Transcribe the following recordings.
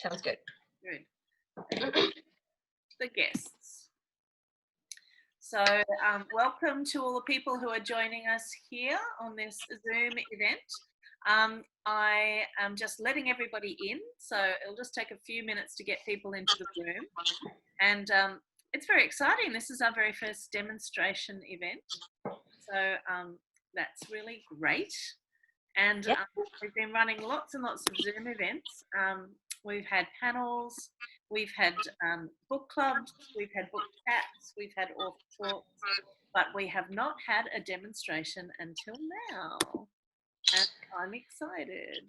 Sounds good. Good. The guests. So welcome to all the people who are joining us here on this Zoom event. I am just letting everybody in, so it'll just take a few minutes to get people into the room. And it's very exciting. This is our very first demonstration event. So that's really great. And we've been running lots and lots of Zoom events. We've had panels, we've had book clubs, we've had book chats, we've had author talks, but we have not had a demonstration until now. And I'm excited.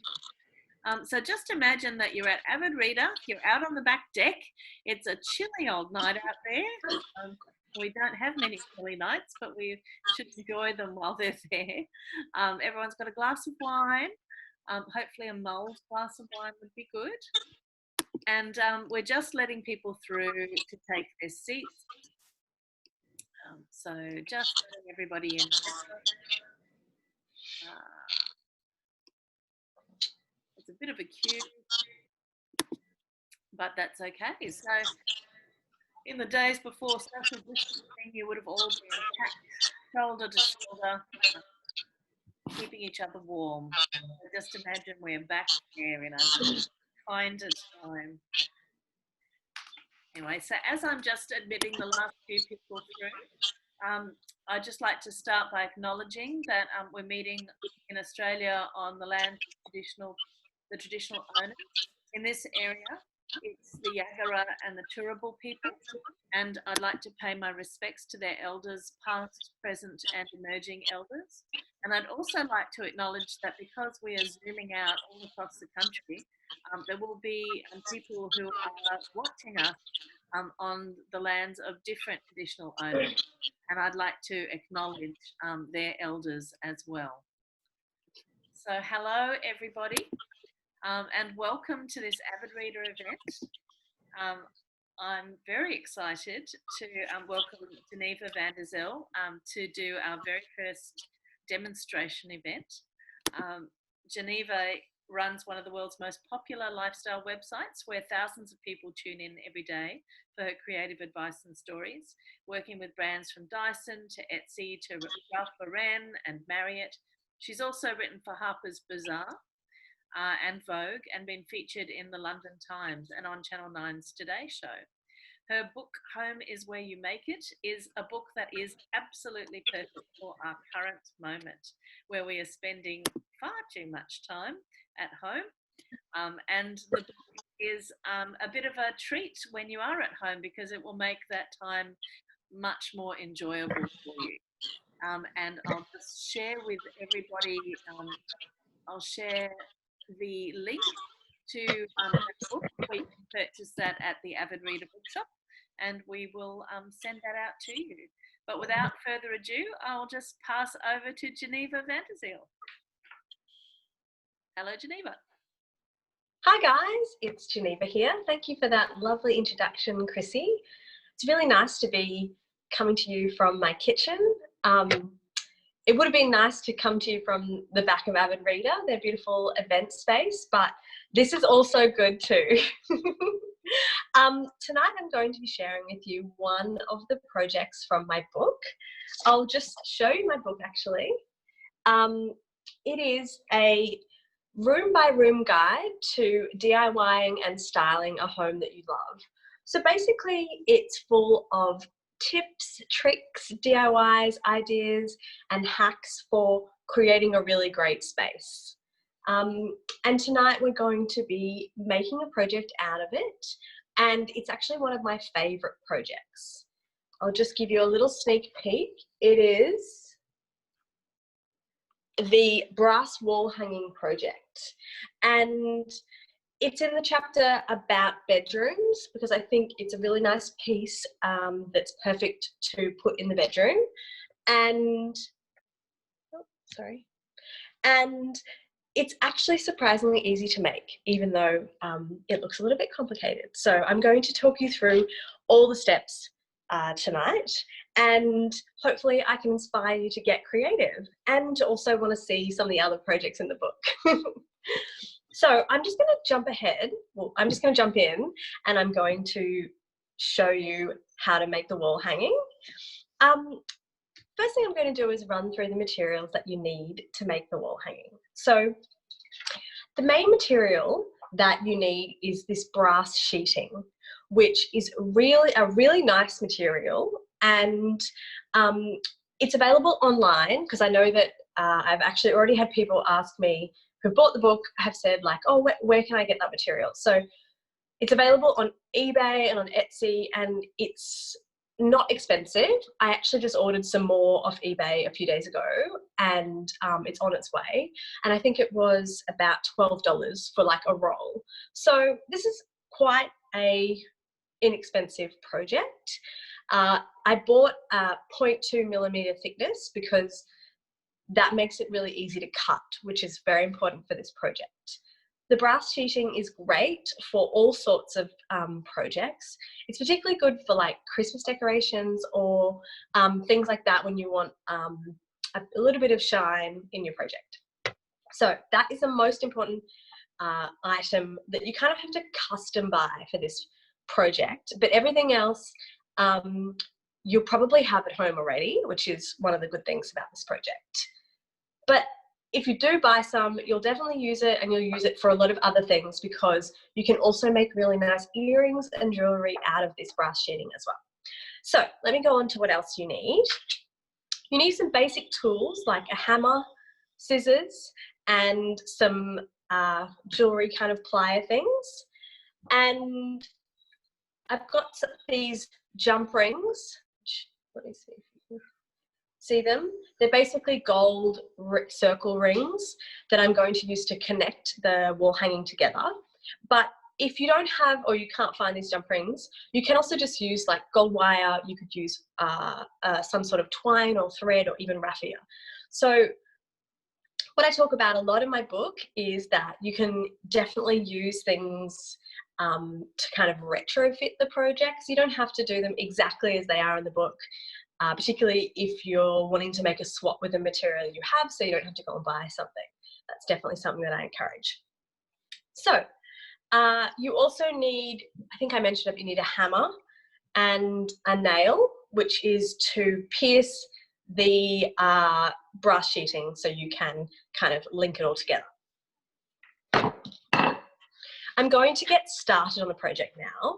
So just imagine that you're at Avid Reader, you're out on the back deck. It's a chilly old night out there. We don't have many chilly nights, but we should enjoy them while they're there. Everyone's got a glass of wine. Hopefully a mulled glass of wine would be good. And we're just letting people through to take their seats. So just letting everybody in. It's a bit of a queue, but that's okay. So in the days before social distancing, you would have all been packed shoulder to shoulder, keeping each other warm. So just imagine we're back there in a kinder time. Anyway, so as I'm just admitting the last few people through, I'd just like to start by acknowledging that we're meeting in Australia on the land of the traditional owners. In this area, it's the Yagara and the Turrbal people, and I'd like to pay my respects to their elders, past, present, and emerging elders. And I'd also like to acknowledge that because we are zooming out all across the country, there will be people who are watching us on the lands of different traditional owners, and I'd like to acknowledge their elders as well. So hello everybody, and welcome to this Avid Reader event. I'm very excited to welcome Geneva Vanderzeil to do our very first demonstration event. Geneva runs one of the world's most popular lifestyle websites where thousands of people tune in every day for her creative advice and stories, working with brands from Dyson to Etsy to Ralph Lauren and Marriott. She's also written for Harper's Bazaar and Vogue and been featured in the London Times and on Channel 9's Today Show. Her book, Home is Where You Make It, is a book that is absolutely perfect for our current moment, where we are spending far too much time at home. And the book is a bit of a treat when you are at home because it will make that time much more enjoyable for you. And I'll just share with everybody, I'll share the link to the book where you can purchase that at the Avid Reader bookshop, and we will send that out to you. But without further ado, I'll just pass over to Geneva Vanderzeil. Hello, Geneva. Hi guys, it's Geneva here. Thank you for that lovely introduction, Chrissy. It's really nice to be coming to you from my kitchen. It would have been nice to come to you from the back of Avid Reader, their beautiful event space, but this is also good too. Tonight I'm going to be sharing with you one of the projects from my book. I'll just show you my book actually. It is a room by room guide to DIYing and styling a home that you love. So basically it's full of tips, tricks, DIYs, ideas, and hacks for creating a really great space. And tonight we're going to be making a project out of it, and it's actually one of my favorite projects. I'll just give you a little sneak peek. It is the brass wall hanging project, and it's in the chapter about bedrooms because I think it's a really nice piece that's perfect to put in the bedroom. And and it's actually surprisingly easy to make, even though it looks a little bit complicated. So I'm going to talk you through all the steps tonight, and hopefully I can inspire you to get creative and also want to see some of the other projects in the book. So I'm just going to jump ahead. Well, I'm just going to jump in and I'm going to show you how to make the wall hanging. First thing I'm going to do is run through the materials that you need to make the wall hanging. So the main material that you need is this brass sheeting, which is a really nice material, and it's available online, because I know that I've actually already had people ask me who bought the book have said like, oh, where can I get that material? So it's available on eBay and on Etsy, and it's not expensive. I actually just ordered some more off eBay a few days ago, and it's on its way. And I think it was about $12 for like a roll. So this is quite a inexpensive project. I bought a 0.2 millimeter thickness because that makes it really easy to cut, which is very important for this project. The brass sheeting is great for all sorts of projects. It's particularly good for like Christmas decorations or things like that when you want a little bit of shine in your project. So that is the most important item that you kind of have to custom buy for this project. But everything else you'll probably have at home already, which is one of the good things about this project. But if you do buy some, you'll definitely use it, and you'll use it for a lot of other things, because you can also make really nice earrings and jewellery out of this brass sheeting as well. So let me go on to what else you need. You need some basic tools like a hammer, scissors, and some jewellery kind of plier things. And I've got these jump rings. Let me see if you can see them. They're basically gold circle rings that I'm going to use to connect the wall hanging together. But if you don't have, or you can't find these jump rings, you can also just use like gold wire. You could use some sort of twine or thread, or even raffia. So what I talk about a lot in my book is that you can definitely use things to kind of retrofit the projects. You don't have to do them exactly as they are in the book, particularly if you're wanting to make a swap with the material you have, so you don't have to go and buy something. That's definitely something that I encourage. So you also need, I think I mentioned it, you need a hammer and a nail, which is to pierce the brass sheeting so you can kind of link it all together. I'm going to get started on the project now.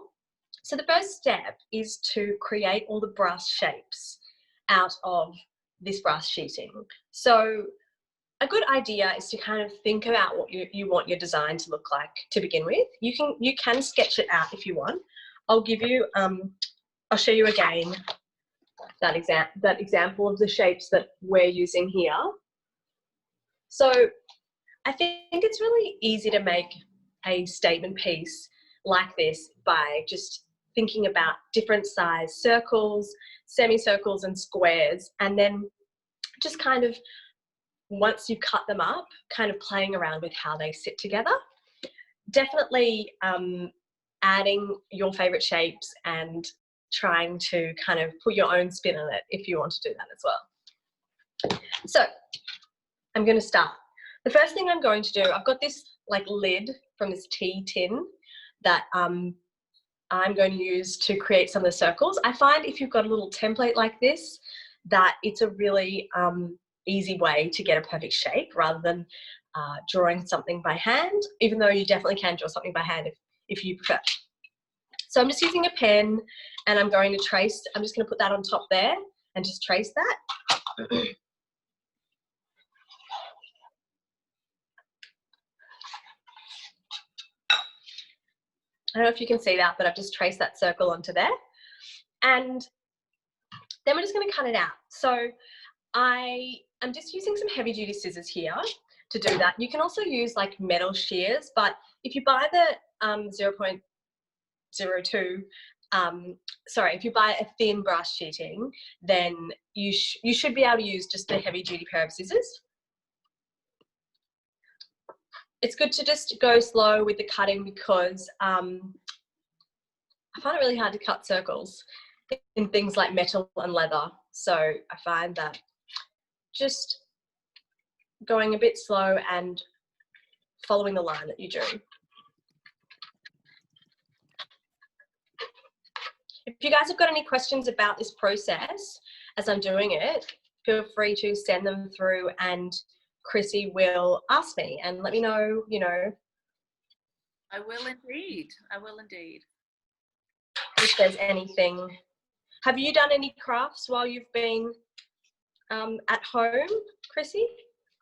So the first step is to create all the brass shapes out of this brass sheeting. So a good idea is to kind of think about what you want your design to look like to begin with. You can sketch it out if you want. I'll give you, I'll show you again that example of the shapes that we're using here. So I think it's really easy to make a statement piece like this by just thinking about different size circles, semicircles and squares, and then just kind of, once you cut them up, kind of playing around with how they sit together. Definitely adding your favorite shapes and trying to kind of put your own spin on it if you want to do that as well. So I'm going to start. The first thing I'm going to do, I've got this like lid from this tea tin that I'm going to use to create some of the circles. I find if you've got a little template like this, that it's a really easy way to get a perfect shape rather than drawing something by hand, even though you definitely can draw something by hand if you prefer. So I'm just using a pen and I'm going to trace, I'm just going to put that on top there and just trace that. I don't know if you can see that, but I've just traced that circle onto there. And then we're just going to cut it out. So I am just using some heavy duty scissors here to do that. You can also use like metal shears, but if you buy the 0.02, if you buy a thin brass sheeting, then you should be able to use just a heavy duty pair of scissors. It's good to just go slow with the cutting because I find it really hard to cut circles in things like metal and leather. So I find that just going a bit slow and following the line that you drew. If you guys have got any questions about this process as I'm doing it, feel free to send them through and Chrissy will ask me and let me know, you know. I will indeed. I will indeed. If there's anything. Have you done any crafts while you've been at home, Chrissy?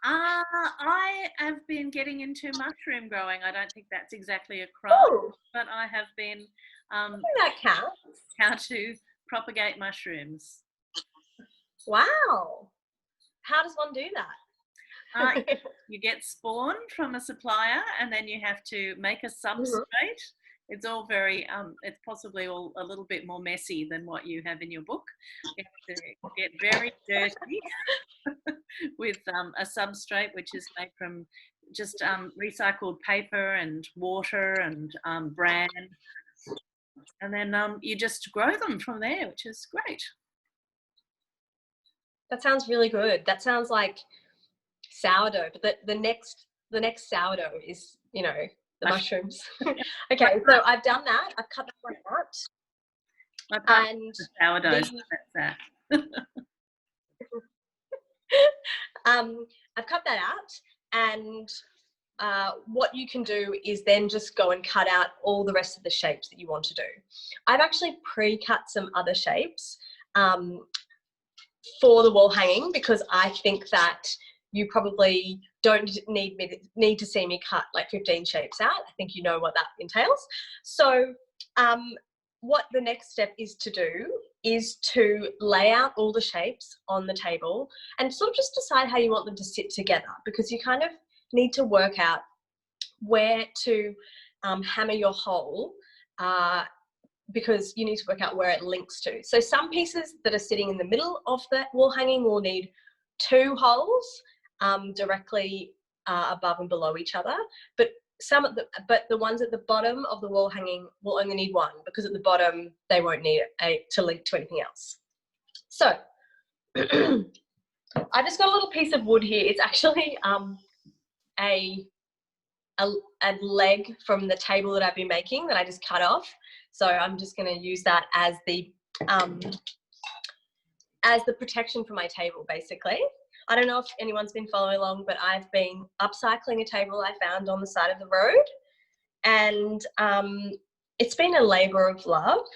I have been getting into mushroom growing. I don't think that's exactly a craft, but I have been that counts. How to propagate mushrooms. Wow. How does one do that? You get spawn from a supplier and then you have to make a substrate. It's all very, it's possibly all a little bit more messy than what you have in your book. You have to get very dirty with a substrate which is made from just recycled paper and water and bran. And then you just grow them from there, which is great. That sounds really good. That sounds like sourdough, but the next sourdough is, you know, the mushrooms. Okay, so I've done that. I've cut that one out. And sourdough, that's that. I've cut that out, and what you can do is then just go and cut out all the rest of the shapes that you want to do. I've actually pre-cut some other shapes for the wall hanging because I think that you probably don't need to see me cut like 15 shapes out. I think you know what that entails. So what the next step is to do is to lay out all the shapes on the table and sort of just decide how you want them to sit together, because you kind of need to work out where to hammer your hole, because you need to work out where it links to. So some pieces that are sitting in the middle of the wall hanging will need 2 holes directly above and below each other, but the ones at the bottom of the wall hanging will only need 1, because at the bottom they won't need to link to anything else. So I just got a little piece of wood here. It's actually a leg from the table that I've been making that I just cut off. So I'm just going to use that as the protection for my table, basically. I don't know if anyone's been following along, but I've been upcycling a table I found on the side of the road, and it's been a labour of love,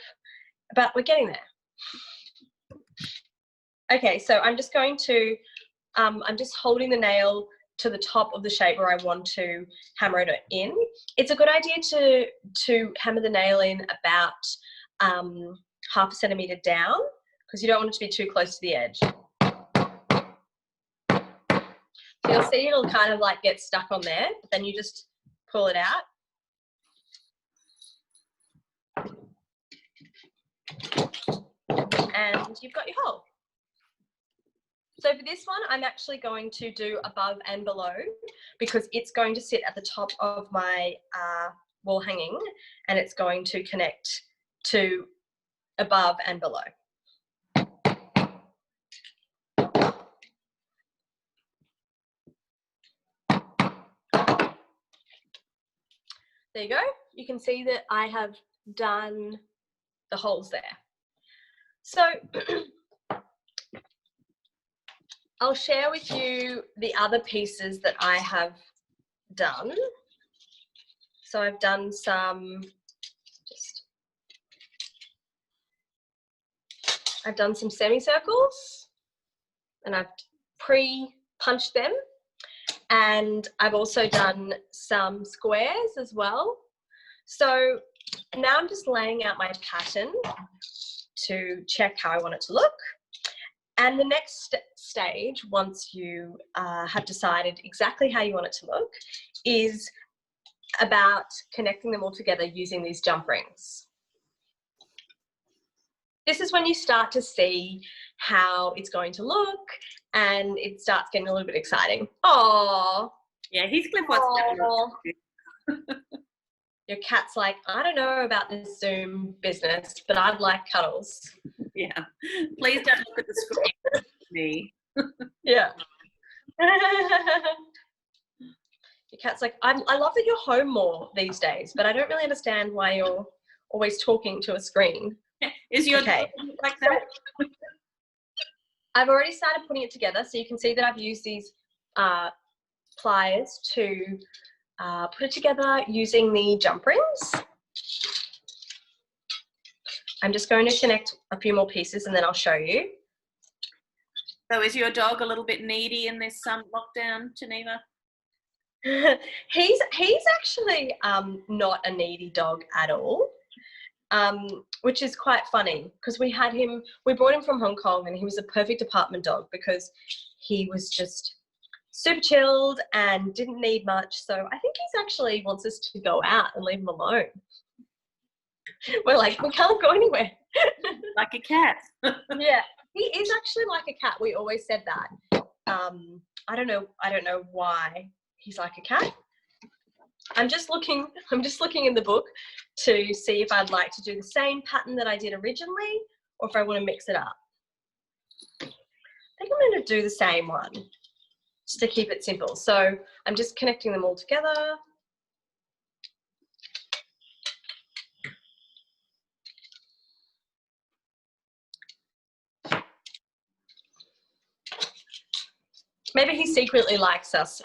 but we're getting there. Okay, so I'm just going to, I'm just holding the nail to the top of the shape where I want to hammer it in. It's a good idea to hammer the nail in about 1/2 centimetre down, because you don't want it to be too close to the edge. So you'll see it'll kind of like get stuck on there, but then you just pull it out. And you've got your hole. So for this one, I'm actually going to do above and below, because it's going to sit at the top of my wall hanging, and it's going to connect to above and below. There you go. You can see that I have done the holes there. So I'll share with you the other pieces that I have done. So I've done some, I've done some semicircles, and I've pre-punched them. And I've also done some squares as well. So now I'm just laying out my pattern to check how I want it to look. And the next stage, once you have decided exactly how you want it to look, is about connecting them all together using these jump rings. This is when you start to see how it's going to look, and it starts getting a little bit exciting. Oh, yeah, Heathcliff wants to. Your cat's like, I don't know about this Zoom business, but I'd like cuddles. Yeah, please don't look at the screen. Me. Yeah. Your cat's like, I love that you're home more these days, but I don't really understand why you're always talking to a screen. Is your okay? Like that? So, I've already started putting it together, so you can see that I've used these pliers to put it together using the jump rings. I'm just going to connect a few more pieces and then I'll show you. So is your dog a little bit needy in this lockdown, Geneva? He's actually not a needy dog at all, which is quite funny because we brought him from Hong Kong and he was a perfect apartment dog because he was just super chilled and didn't need much. So I think he's actually wants us to go out and leave him alone. We're like, we can't go anywhere. Like a cat. Yeah, he is actually like a cat. We always said that. I don't know why he's like a cat. I'm just looking in the book to see if I'd like to do the same pattern that I did originally or if I want to mix it up. I think I'm going to do the same one just to keep it simple. So I'm just connecting them all together. Maybe he secretly likes us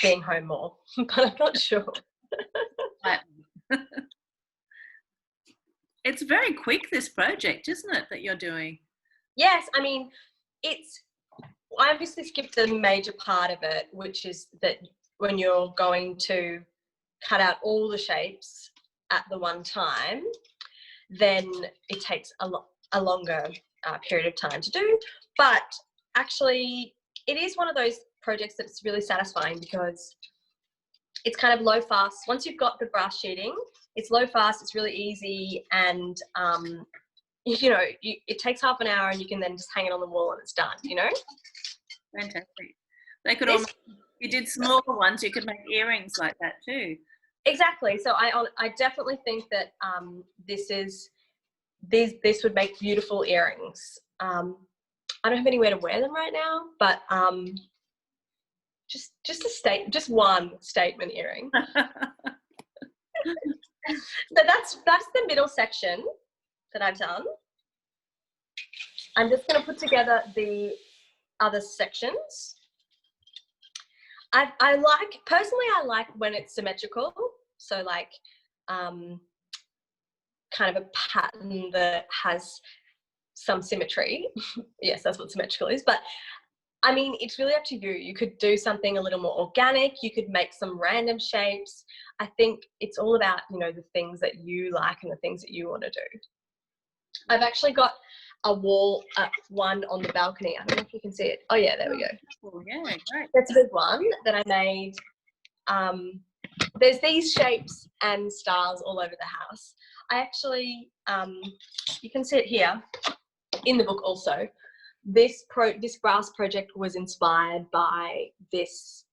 being home more, but I'm not sure. It's very quick, this project, isn't it, that you're doing? Yes, I mean, I obviously skipped the major part of it, which is that when you're going to cut out all the shapes at the one time, then it takes a longer period of time to do. But actually, it is one of those projects that's really satisfying because it's kind of low fast. Once you've got the brass sheeting, it's low fast, it's really easy, and you know, it takes half an hour and you can then just hang it on the wall and it's done, you know? Fantastic. They could almost, you did smaller ones, you could make earrings like that too. Exactly. So I definitely think that this would make beautiful earrings. I don't have anywhere to wear them right now, but just one statement earring. So that's the middle section that I've done. I'm just going to put together the other sections. I like when it's symmetrical. So like kind of a pattern that has some symmetry. Yes, that's what symmetrical is. But I mean, it's really up to you. You could do something a little more organic. You could make some random shapes. I think it's all about, you know, the things that you like and the things that you want to do. I've actually got a wall one on the balcony. I don't know if you can see it. Oh yeah, there we go. Oh, yeah, great. That's a big one that I made. There's these shapes and stars all over the house. I actually, you can see it here in the book also. This brass project was inspired by this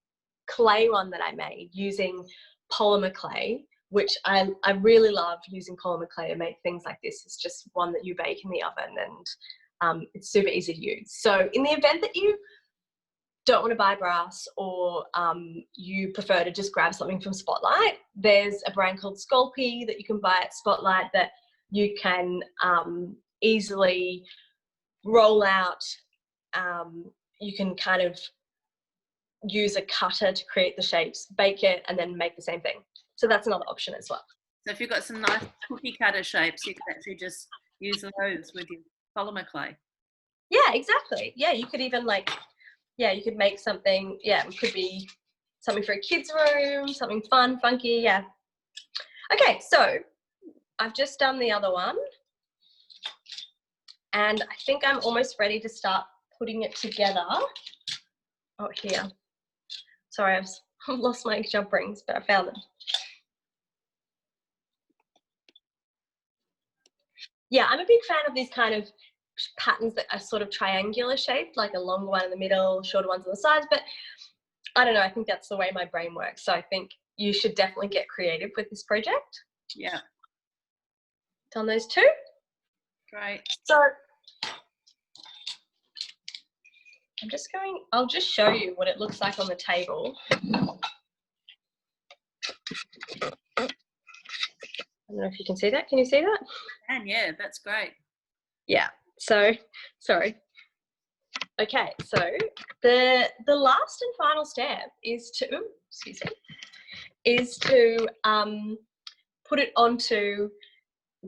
clay one that I made using polymer clay, which I really love using polymer clay to make things like this. It's just one that you bake in the oven and it's super easy to use. So in the event that you don't want to buy brass or you prefer to just grab something from Spotlight, there's a brand called Sculpey that you can buy at Spotlight that you can easily roll out. You can kind of use a cutter to create the shapes, bake it, and then make the same thing. So that's another option as well. So if you've got some nice cookie cutter shapes, you can actually just use those with your polymer clay. Yeah, exactly. Yeah, you could even you could make something, it could be something for a kid's room, something fun, funky, yeah. Okay, so I've just done the other one. And I think I'm almost ready to start putting it together. Oh, here. Sorry, I've lost my jump rings, but I found them. Yeah, I'm a big fan of these kind of patterns that are sort of triangular shaped, like a longer one in the middle, shorter ones on the sides, but I don't know, I think that's the way my brain works. So I think you should definitely get creative with this project. Yeah. Done those two. Great. So I'll just show you what it looks like on the table. I don't know if you can see that. Can you see that? And yeah, that's great. Yeah. So, sorry. Okay. So the last and final step is to, excuse me, is to put it onto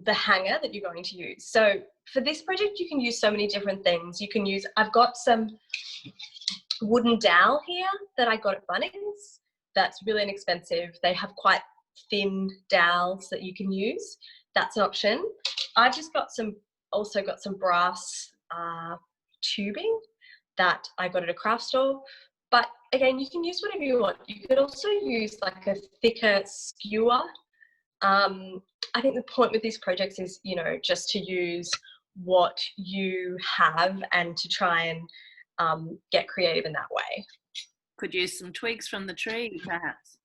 the hanger that you're going to use. So for this project, you can use so many different things. You can use, I've got some wooden dowel here that I got at Bunnings. That's really inexpensive. They have quite thin dowels that you can use. That's an option. I've just got also got some brass tubing that I got at a craft store. But again, you can use whatever you want. You could also use like a thicker skewer. I think the point with these projects is, you know, just to use what you have and to try and get creative in that way. Could use some twigs from the tree, perhaps.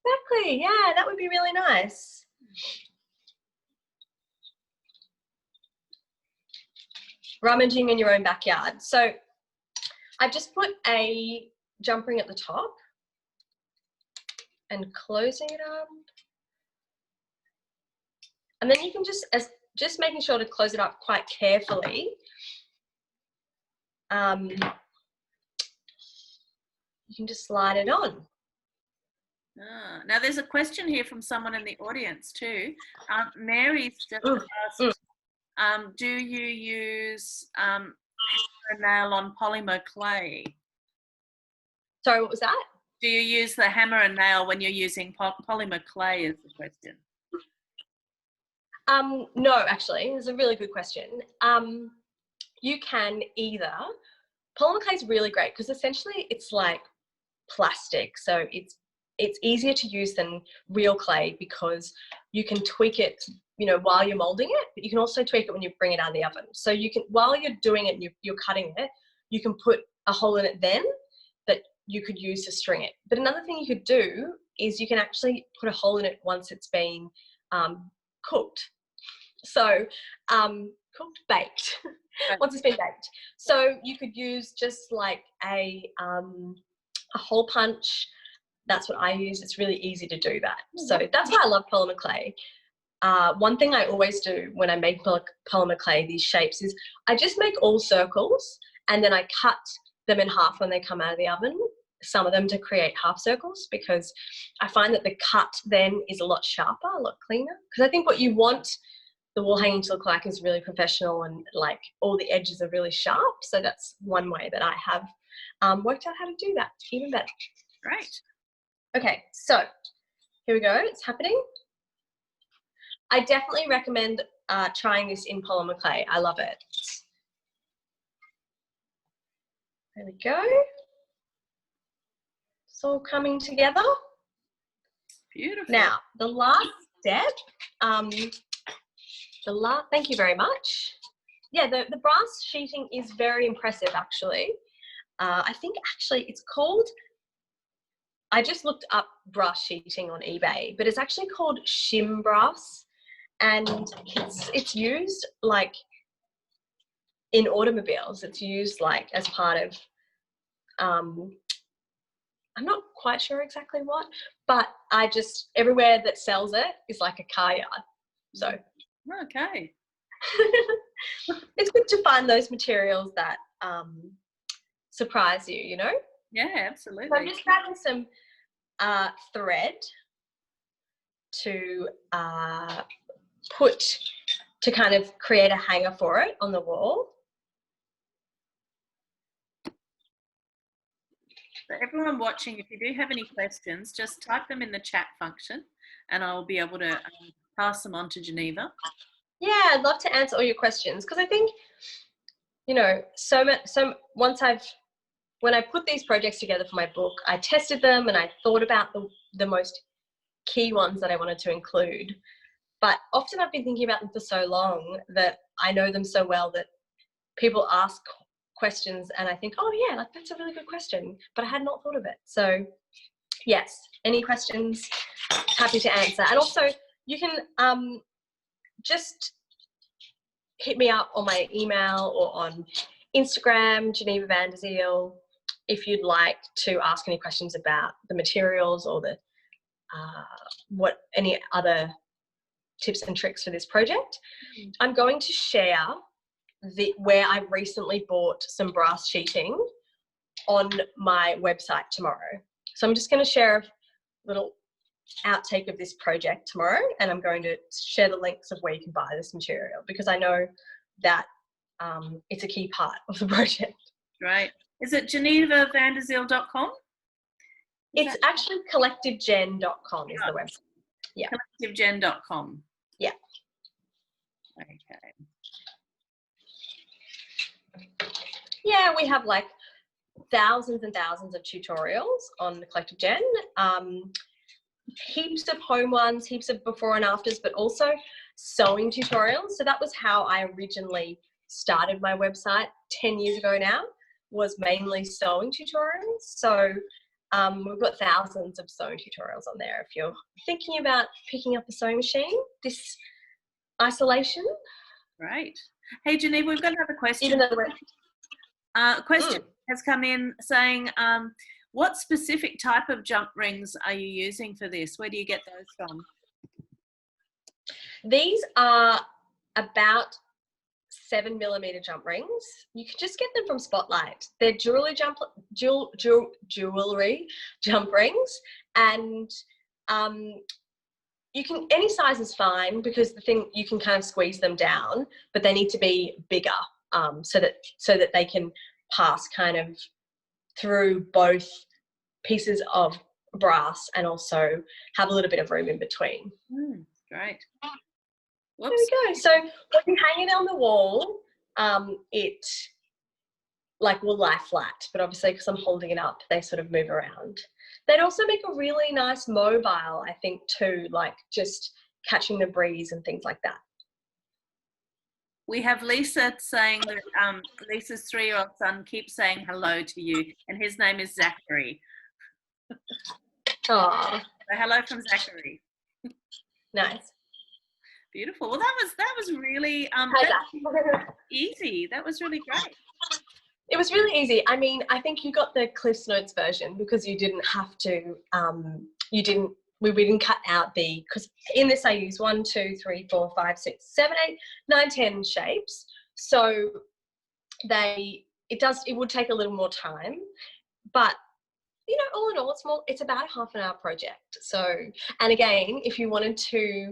Exactly, yeah, that would be really nice. Rummaging in your own backyard. So I've just put a jump ring at the top and closing it up. And then you can just making sure to close it up quite carefully. You can just slide it on. Now there's a question here from someone in the audience too. Mary's just asked, do you use hammer and nail on polymer clay? Sorry, what was that? Do you use the hammer and nail when you're using polymer clay is the question. No, actually, it's a really good question. You can either, polymer clay is really great because essentially it's like plastic. So it's easier to use than real clay because you can tweak it, you know, while you're molding it, but you can also tweak it when you bring it out of the oven. So you can, while you're doing it and you're cutting it, you can put a hole in it then that you could use to string it. But another thing you could do is you can actually put a hole in it once it's been cooked. So baked, once it's been baked. So you could use just like a hole punch. That's what I use. It's really easy to do that. So that's why I love polymer clay. One thing I always do when I make polymer clay, these shapes, is I just make all circles and then I cut them in half when they come out of the oven, some of them to create half circles, because I find that the cut then is a lot sharper, a lot cleaner. Because I think what you want the wall hanging to look like is really professional and like all the edges are really sharp. So that's one way that I have worked out how to do that even better. Great. Okay, so here we go. It's happening. I definitely recommend trying this in polymer clay. I love it. There we go. It's all coming together. Beautiful. Now, the last step, thank you very much. Yeah, the brass sheeting is very impressive, actually. I think actually it's called, I just looked up brass sheeting on eBay, but it's actually called shim brass, and it's used like in automobiles. It's used like as part of, I'm not quite sure exactly what, but everywhere that sells it is like a car yard. So. Okay. It's good to find those materials that surprise you, you know? Yeah, absolutely. So I'm just grabbing some thread to put to kind of create a hanger for it on the wall. So everyone watching, if you do have any questions, just type them in the chat function and I'll be able to pass them on to Geneva. Yeah, I'd love to answer all your questions, because I think, you know, when I put these projects together for my book, I tested them and I thought about the most key ones that I wanted to include. But often I've been thinking about them for so long that I know them so well that people ask questions and I think, oh yeah, like that's a really good question, but I had not thought of it. So yes, any questions, happy to answer. And also you can just hit me up on my email or on Instagram, Geneva Vanderzeil, if you'd like to ask any questions about the materials or the what any other tips and tricks for this project. I'm going to share where I recently bought some brass sheeting on my website tomorrow. So I'm just going to share a little outtake of this project tomorrow, and I'm going to share the links of where you can buy this material, because I know that it's a key part of the project. Right. Is it GenevaVanderzeil.com? It's actually collectivegen.com is the website. Yeah. Collectivegen.com. Yeah. Okay. Yeah, we have like thousands and thousands of tutorials on Collective Gen. Heaps of home ones, heaps of before and afters, but also sewing tutorials. So that was how I originally started my website 10 years ago now, was mainly sewing tutorials. So we've got thousands of sewing tutorials on there if you're thinking about picking up a sewing machine this isolation. Right. Hey, Geneva, we've got another question. Even though we're... question has come in saying, what specific type of jump rings are you using for this? Where do you get those from? These are about 7mm jump rings. You can just get them from Spotlight. They're jewelry jump rings, and you can, any size is fine, because the thing, you can kind of squeeze them down, but they need to be bigger, so that they can pass kind of through both pieces of brass and also have a little bit of room in between. Great. Whoops. There we go. So when you hang it on the wall, it like will lie flat, but obviously because I'm holding it up, they sort of move around. They'd also make a really nice mobile, I think, too, like just catching the breeze and things like that. We have Lisa saying that Lisa's 3-year-old son keeps saying hello to you, and his name is Zachary. Oh, so hello from Zachary. Nice. Beautiful. Well, that was really easy. That was really great. It was really easy. I mean, I think you got the Cliff's Notes version because you didn't have to. We didn't cut out because in this I use 1, 2, 3, 4, 5, 6, 7, 8, 9, 10 shapes. So it would take a little more time, but you know, all in all, it's about a half an hour project. So, and again, if you wanted to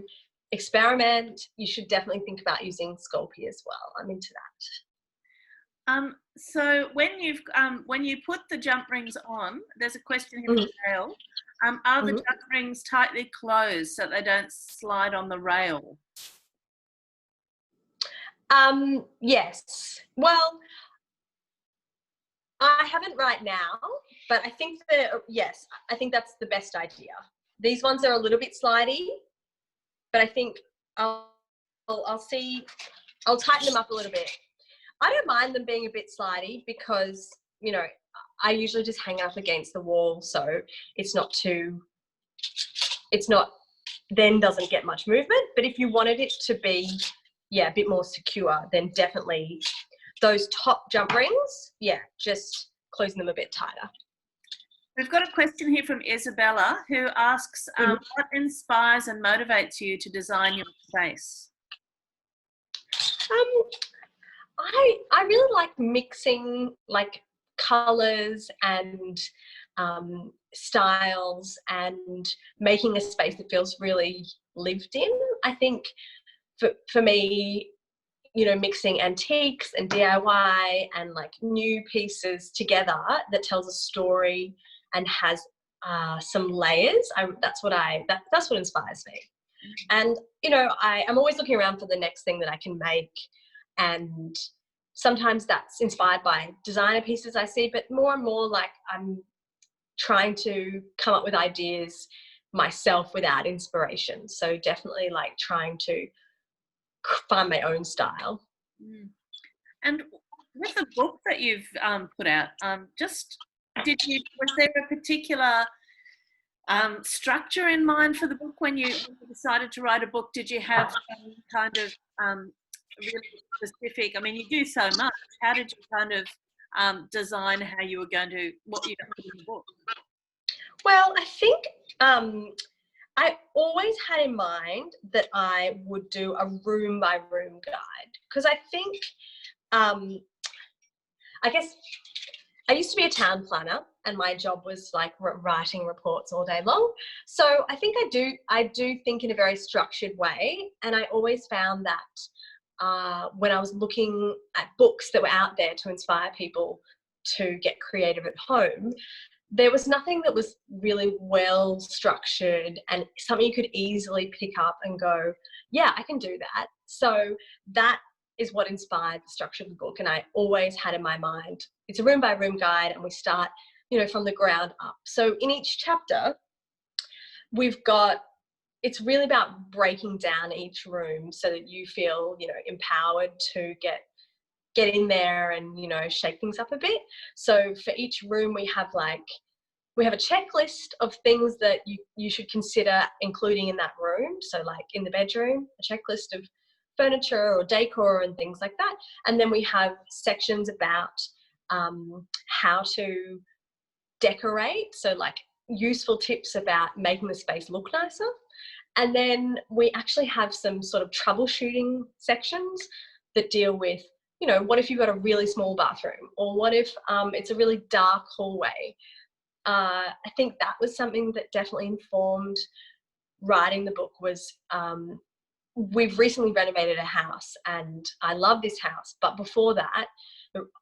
experiment, you should definitely think about using Sculpey as well. I'm into that. So when you put the jump rings on, there's a question here from Dale. Are the jump rings tightly closed so they don't slide on the rail? Yes. Well, I haven't right now, but I think I think that's the best idea. These ones are a little bit slidey, but I think I'll tighten them up a little bit. I don't mind them being a bit slidey because, you know, I usually just hang up against the wall, so then doesn't get much movement. But if you wanted it to be, a bit more secure, then definitely those top jump rings, just closing them a bit tighter. We've got a question here from Isabella who asks, what inspires and motivates you to design your space? I really like mixing like colours and styles and making a space that feels really lived in. I think for me, you know, mixing antiques and DIY and like new pieces together that tells a story and has some layers. That's what inspires me. And you know, I'm always looking around for the next thing that I can make, and sometimes that's inspired by designer pieces I see, but more and more like I'm trying to come up with ideas myself without inspiration. So definitely like trying to find my own style. And with the book that you've put out, was there a particular structure in mind for the book when you decided to write a book? Did you have some kind of really specific, I mean, you do so much. How did you kind of design what you were going to put in the book? Well, I think I always had in mind that I would do a room by room guide, because I think, I guess I used to be a town planner and my job was like writing reports all day long. So I think I do think in a very structured way. And I always found that when I was looking at books that were out there to inspire people to get creative at home, there was nothing that was really well structured and something you could easily pick up and go, yeah, I can do that. So that is what inspired the structure of the book. And I always had in my mind, it's a room by room guide and we start, from the ground up. So in each chapter, it's really about breaking down each room so that you feel, empowered to get in there and, shake things up a bit. So for each room we have a checklist of things that you should consider including in that room. So like in the bedroom, a checklist of furniture or decor and things like that. And then we have sections about how to decorate. So like useful tips about making the space look nicer. And then we actually have some sort of troubleshooting sections that deal with, what if you've got a really small bathroom, or what if it's a really dark hallway. I think that was something that definitely informed writing the book. Was we've recently renovated a house and I love this house, but before that,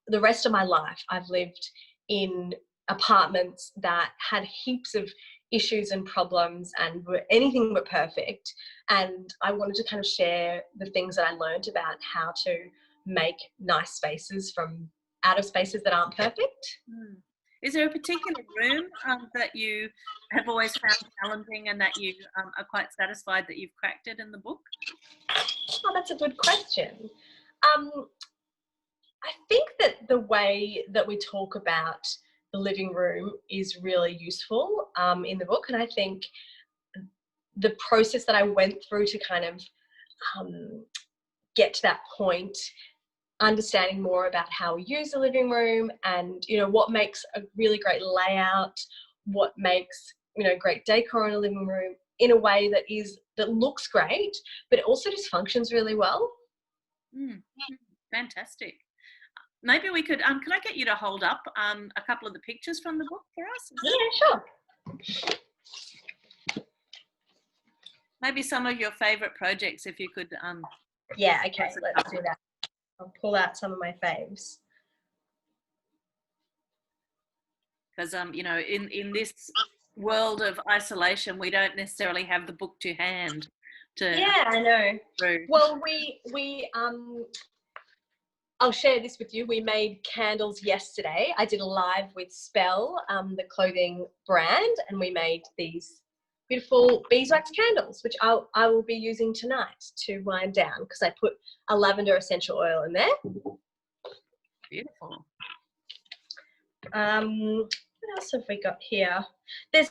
the rest of my life I've lived in apartments that had heaps of issues and problems and were anything but perfect. And I wanted to kind of share the things that I learned about how to make nice spaces from out of spaces that aren't perfect. Is there a particular room that you have always found challenging and that you are quite satisfied that you've cracked it in the book? Oh, that's a good question. I think that the way that we talk about the living room is really useful in the book. And I think the process that I went through to kind of get to that point, understanding more about how we use the living room and, what makes a really great layout, what makes, great decor in a living room in a way that looks great, but it also just functions really well. Fantastic. Maybe we could, can I get you to hold up a couple of the pictures from the book for us? Yeah, sure. Maybe some of your favourite projects, if you could. Yeah, okay, let's do that. I'll pull out some of my faves. Because, in this world of isolation, we don't necessarily have the book to hand. Yeah, I know. Through. Well, we I'll share this with you. We made candles yesterday. I did a live with Spell, the clothing brand, and we made these beautiful beeswax candles, which I will be using tonight to wind down because I put a lavender essential oil in there. Beautiful. What else have we got here? There's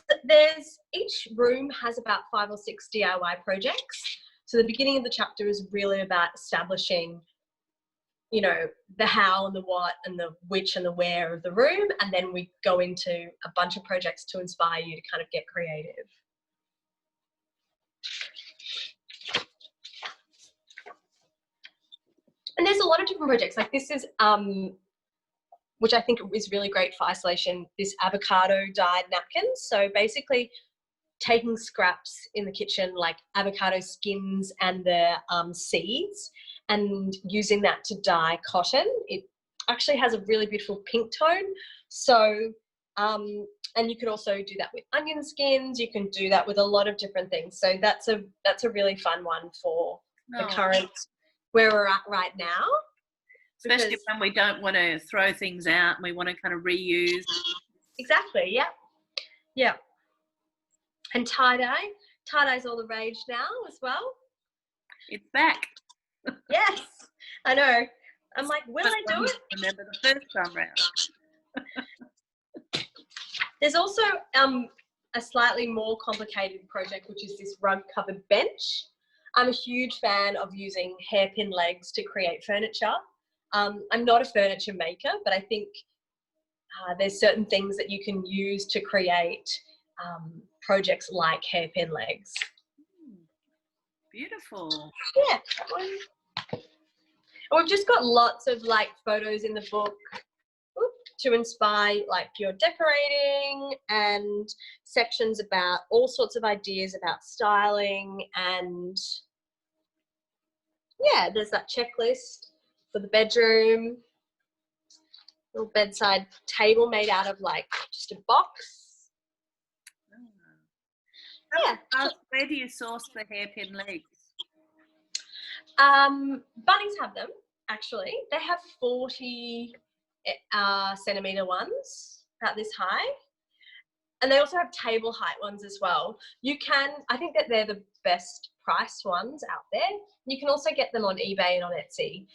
each room has about 5 or 6 DIY projects. So the beginning of the chapter is really about establishing, the how and the what and the which and the where of the room. And then we go into a bunch of projects to inspire you to kind of get creative. And there's a lot of different projects. Like this is, which I think is really great for isolation, this avocado dyed napkins. So basically taking scraps in the kitchen like avocado skins and the seeds and using that to dye cotton. It actually has a really beautiful pink tone. So, and you could also do that with onion skins. You can do that with a lot of different things. So that's a really fun one for the current, where we're at right now. Especially when we don't want to throw things out and we want to kind of reuse. Exactly, yeah. Yeah. And tie-dye. Tie-dye's all the rage now as well. It's back. Yes, I know. I'm like, will I do it? Remember the first time round. There's also a slightly more complicated project, which is this rug-covered bench. I'm a huge fan of using hairpin legs to create furniture. I'm not a furniture maker, but I think there's certain things that you can use to create projects like hairpin legs. Beautiful. Yeah, that one. And we've just got lots of like photos in the book to inspire like your decorating, and sections about all sorts of ideas about styling. And yeah, there's that checklist for the bedroom. Little bedside table made out of like just a box. Yeah. Where do you source the hairpin legs? Bunnings have them, actually. They have 40 centimetre ones, about this high. And they also have table height ones as well. You can, I think that they're the best priced ones out there. You can also get them on eBay and on Etsy.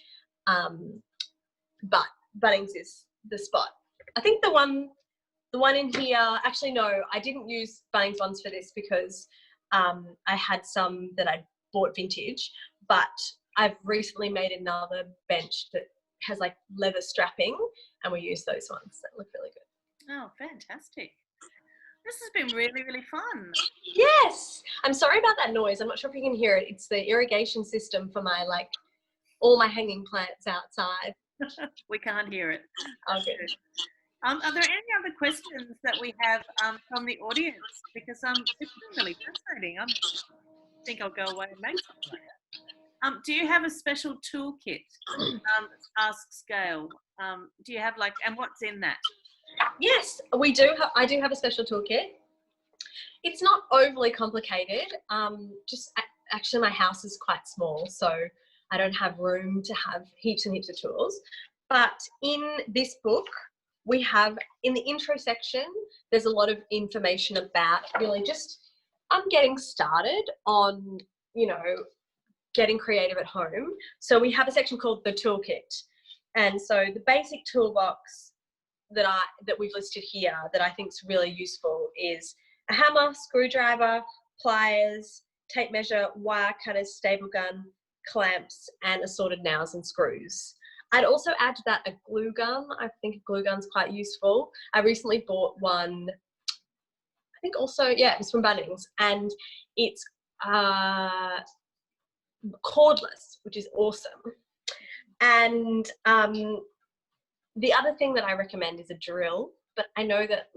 But Bunnings is the spot. I think the one in here, actually no, I didn't use Bunnings ones for this because I had some that I bought vintage, but I've recently made another bench that has like leather strapping, and we use those ones that look really good. Oh, fantastic. This has been really, really fun. Yes. I'm sorry about that noise. I'm not sure if you can hear it. It's the irrigation system for my all my hanging plants outside. We can't hear it. Oh, good. Are there any other questions that we have from the audience? Because it's been really fascinating. I think I'll go away and make something like that. Do you have a special toolkit? Asks Gail. Do you have and what's in that? Yes, we do. I do have a special toolkit. It's not overly complicated. Just actually, my house is quite small, so I don't have room to have heaps and heaps of tools. But in this book, we have, in the intro section, there's a lot of information about really just getting started on, getting creative at home. So we have a section called the toolkit. And so the basic toolbox that we've listed here that I think is really useful is a hammer, screwdriver, pliers, tape measure, wire cutters, staple gun, clamps, and assorted nails and screws. I'd also add to that a glue gun. I think a glue gun's quite useful. I recently bought one, I think also, yeah, it was from Bunnings, and it's cordless, which is awesome. And the other thing that I recommend is a drill, but I know that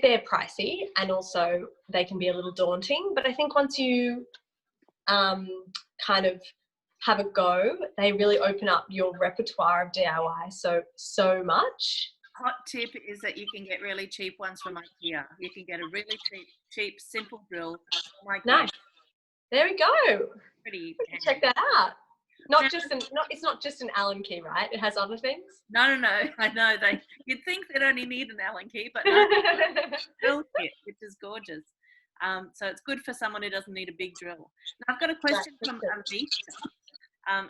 they're pricey and also they can be a little daunting, but I think once you kind of have a go, they really open up your repertoire of DIY so much. Hot tip is that you can get really cheap ones from IKEA. You can get a really cheap simple drill from IKEA. Nice. There we go. Pretty. We can check that out. It's not just an Allen key, right? It has other things. No. I know you'd think they'd only need an Allen key, but no, drill kit, which is gorgeous. So it's good for someone who doesn't need a big drill. Now I've got a question from Amita,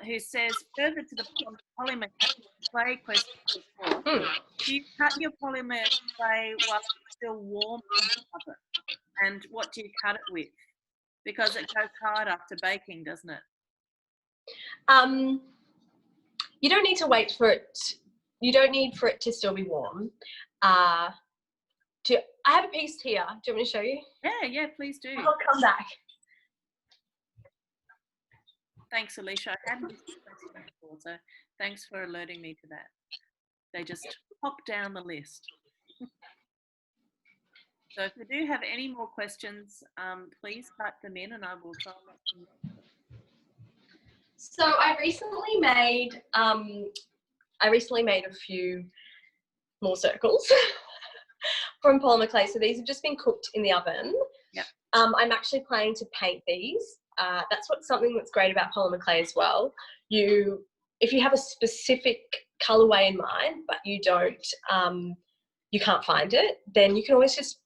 who says, further to the polymer clay question before, do you cut your polymer clay while it's still warm in the oven? And what do you cut it with? Because it goes hard after baking, doesn't it? You don't need to wait for it. You don't need for it to still be warm. I have a piece here. Do you want me to show you? Yeah, please do. I'll come back. Thanks, Alicia. I hadn't missed the question before, so thanks for alerting me to that. They just pop down the list. So if you do have any more questions, please type them in and I will try and let them know. So I recently made a few more circles from polymer clay. So these have just been cooked in the oven. Yeah. I'm actually planning to paint these. That's something that's great about polymer clay as well. If you have a specific colorway in mind, but you can't find it, then you can always just,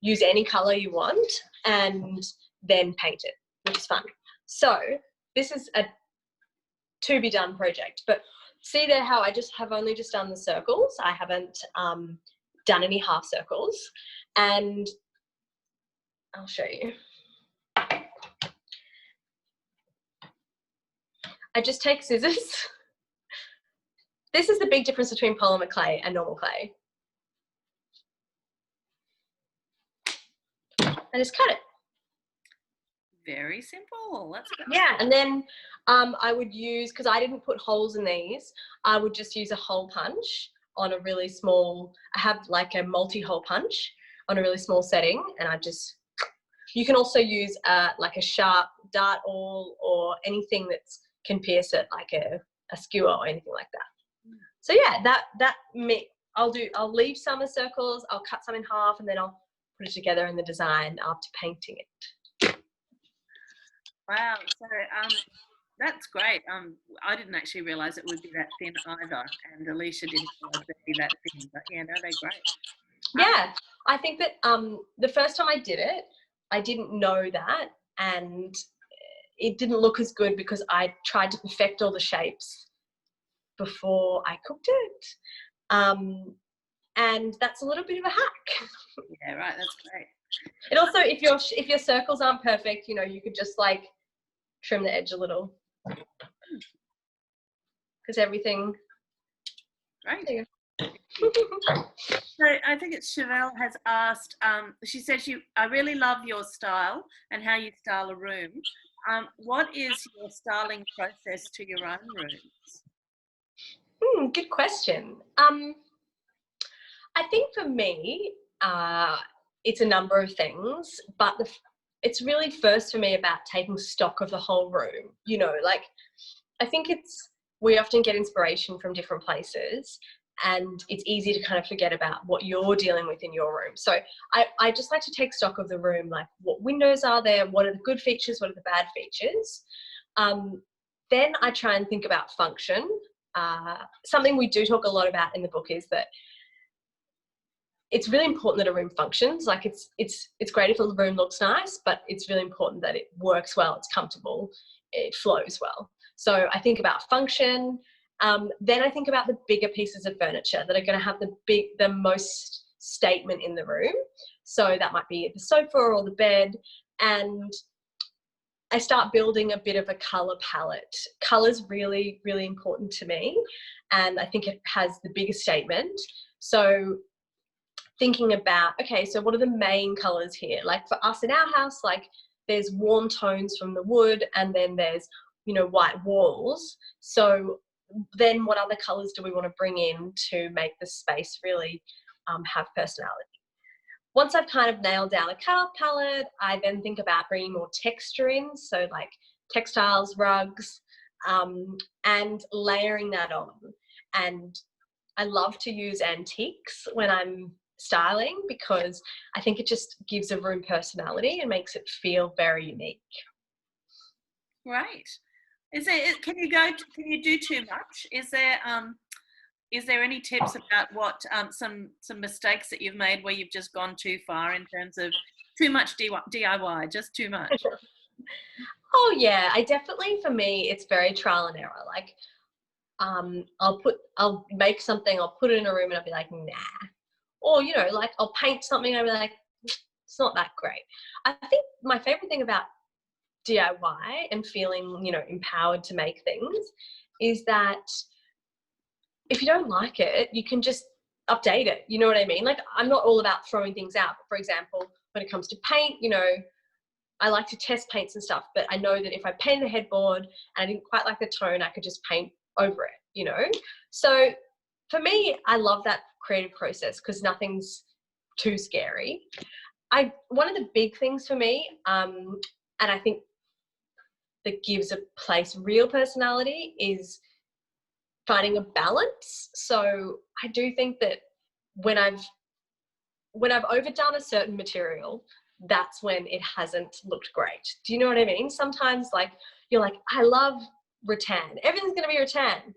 use any color you want and then paint it, which is fun. So this is a to be done project, but see there how I have only just done the circles. I haven't done any half circles, and I'll show you. I just take scissors. This is the big difference between polymer clay and normal clay. and just cut it. Very simple. That's good. Yeah, and then I would use, because I didn't put holes in these, I would just use a hole punch on a really small, I have like a multi-hole punch on a really small setting, and you can also use like a sharp dart awl or anything that can pierce it, like a skewer or anything like that. So yeah, I'll leave some as circles, I'll cut some in half, and then I'll put it together in the design after painting it. Wow. So that's great. I didn't actually realise it would be that thin either, and Alicia didn't realise it'd be that thin. But yeah, no, they're great. Yeah, I think that the first time I did it, I didn't know that, and it didn't look as good because I tried to perfect all the shapes before I cooked it. And that's a little bit of a hack. Yeah, right. That's great. And also, if your circles aren't perfect, you could just like trim the edge a little, because everything. Great. So I think it's Chevelle has asked. She said, I really love your style and how you style a room. What is your styling process to your own rooms? Good question. I think for me, it's a number of things, but it's really first for me about taking stock of the whole room. Like I think we often get inspiration from different places, and it's easy to kind of forget about what you're dealing with in your room. So I just like to take stock of the room, like what windows are there, what are the good features, what are the bad features. Then I try and think about function. Something we do talk a lot about in the book is that it's really important that a room functions. Like it's great if a room looks nice, but it's really important that it works well, it's comfortable, it flows well. So I think about function. Then I think about the bigger pieces of furniture that are going to have the most statement in the room. So that might be the sofa or the bed. And I start building a bit of a colour palette. Colour's really, really important to me, and I think it has the biggest statement. So thinking about, okay, so what are the main colours here? Like for us in our house, like there's warm tones from the wood, and then there's, white walls. So then what other colours do we want to bring in to make the space really have personality? Once I've kind of nailed down a colour palette, I then think about bringing more texture in, so like textiles, rugs, and layering that on. And I love to use antiques when I'm styling, because I think it just gives a room personality and makes it feel very unique. Right. Can you do too much? Is there any tips about what some mistakes that you've made where you've just gone too far in terms of too much DIY, just too much? Oh yeah, for me, it's very trial and error. Like, I'll make something, I'll put it in a room and I'll be like, nah. Or, like I'll paint something and I'll be like, it's not that great. I think my favorite thing about DIY and feeling, empowered to make things is that if you don't like it, you can just update it. You know what I mean? Like, I'm not all about throwing things out. But for example, when it comes to paint, I like to test paints and stuff, but I know that if I painted the headboard and I didn't quite like the tone, I could just paint over it, So for me, I love that creative process because nothing's too scary. One of the big things for me, and I think that gives a place real personality, is finding a balance. So I do think that when I've overdone a certain material, that's when it hasn't looked great. Do you know what I mean? Sometimes like you're like, I love rattan, everything's going to be rattan,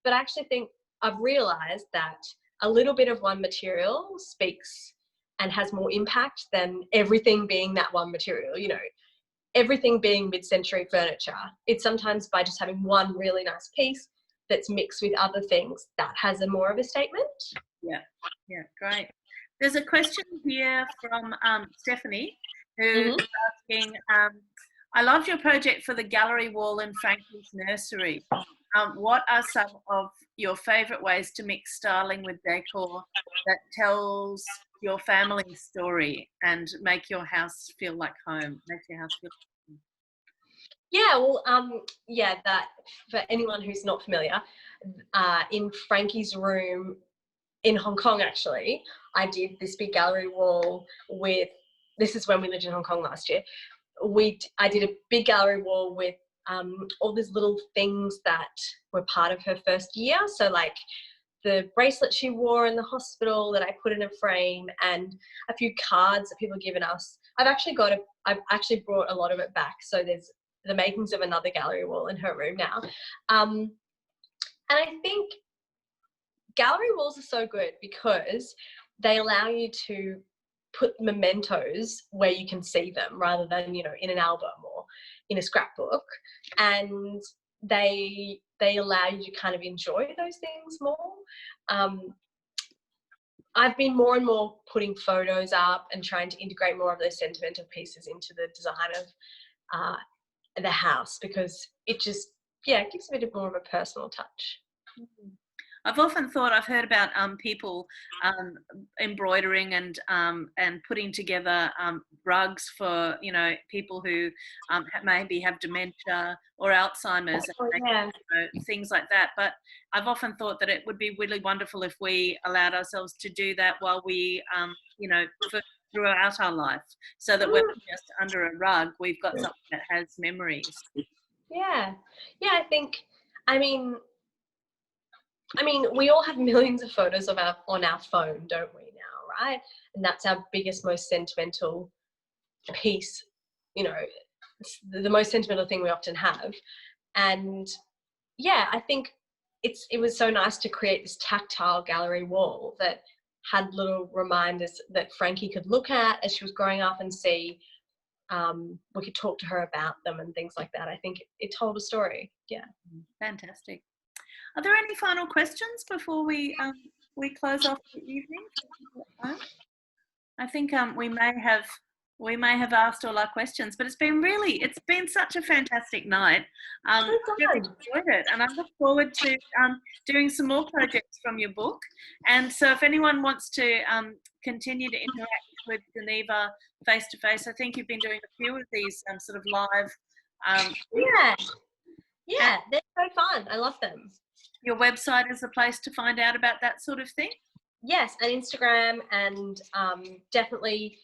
but I actually think I've realized that a little bit of one material speaks and has more impact than everything being that one material. Everything being mid-century furniture, it's sometimes by just having one really nice piece that's mixed with other things that has a more of a statement. Yeah, great. There's a question here from Stephanie, who is asking, I loved your project for the gallery wall in Franklin's nursery. What are some of your favourite ways to mix styling with decor that tells your family story and make your house feel like home. Make your house feel like home. Yeah, well, yeah, that for anyone who's not familiar, in Frankie's room in Hong Kong, actually, I did this big gallery wall with, this is when we lived in Hong Kong last year. I did a big gallery wall with all these little things that were part of her first year. So like the bracelet she wore in the hospital that I put in a frame, and a few cards that people have given us. I've actually brought a lot of it back. So there's the makings of another gallery wall in her room now. And I think gallery walls are so good because they allow you to put mementos where you can see them rather than, in an album or in a scrapbook. And they allow you to kind of enjoy those things more. I've been more and more putting photos up and trying to integrate more of those sentimental pieces into the design of the house, because it just, it gives a bit more of a personal touch. I've often thought, I've heard about people embroidering and putting together rugs for, people who maybe have dementia or Alzheimer's, and things like that. But I've often thought that it would be really wonderful if we allowed ourselves to do that while we, throughout our life, so that we're not just under a rug, we've got something that has memories. Yeah, I mean, we all have millions of photos on our phone, don't we now, right? And that's our biggest, most sentimental piece, it's the most sentimental thing we often have. And yeah, I think it was so nice to create this tactile gallery wall that had little reminders that Frankie could look at as she was growing up and see. We could talk to her about them and things like that. I think it told a story. Yeah. Fantastic. Are there any final questions before we close off the evening? I think we may have asked all our questions, but it's been such a fantastic night. Really enjoyed it, and I look forward to doing some more projects from your book. And so, if anyone wants to continue to interact with Geneva face to face, I think you've been doing a few of these sort of live. Yeah, they're so fun. I love them. Your website is the place to find out about that sort of thing? Yes, and Instagram, and definitely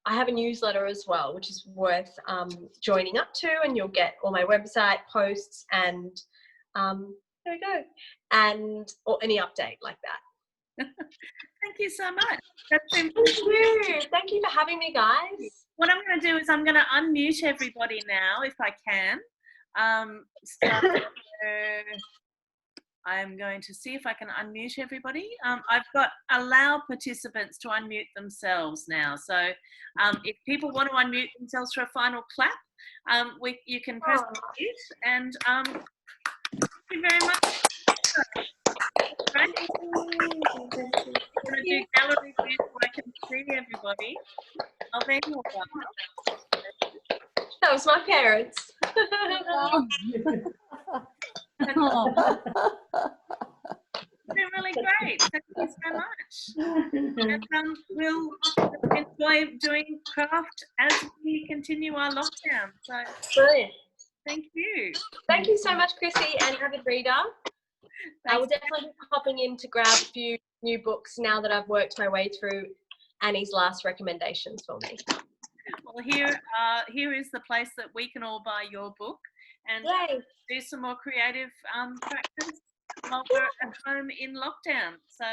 I have a newsletter as well, which is worth joining up to, and you'll get all my website posts and there we go, or any update like that. Thank you so much. Thank you for having me, guys. What I'm going to do is I'm going to unmute everybody now if I can. I'm going to see if I can unmute everybody. I've got allow participants to unmute themselves now. So if people want to unmute themselves for a final clap, you can press mute. And thank you very much. Right. I'm going to do gallery view so I can see everybody. That was my parents. It's been really great. Thank you so much. And we'll enjoy doing craft as we continue our lockdown. So brilliant. Thank you. Thank you so much, Chrissy and Avid Reader. I will definitely be popping in to grab a few new books now that I've worked my way through Annie's last recommendations for me. Well, here is the place that we can all buy your book and do some more creative practice while we're at home in lockdown. So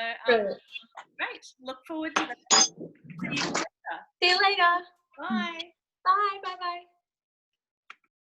great. Look forward to that. See you later. See you later. Bye. Bye. Bye. Bye.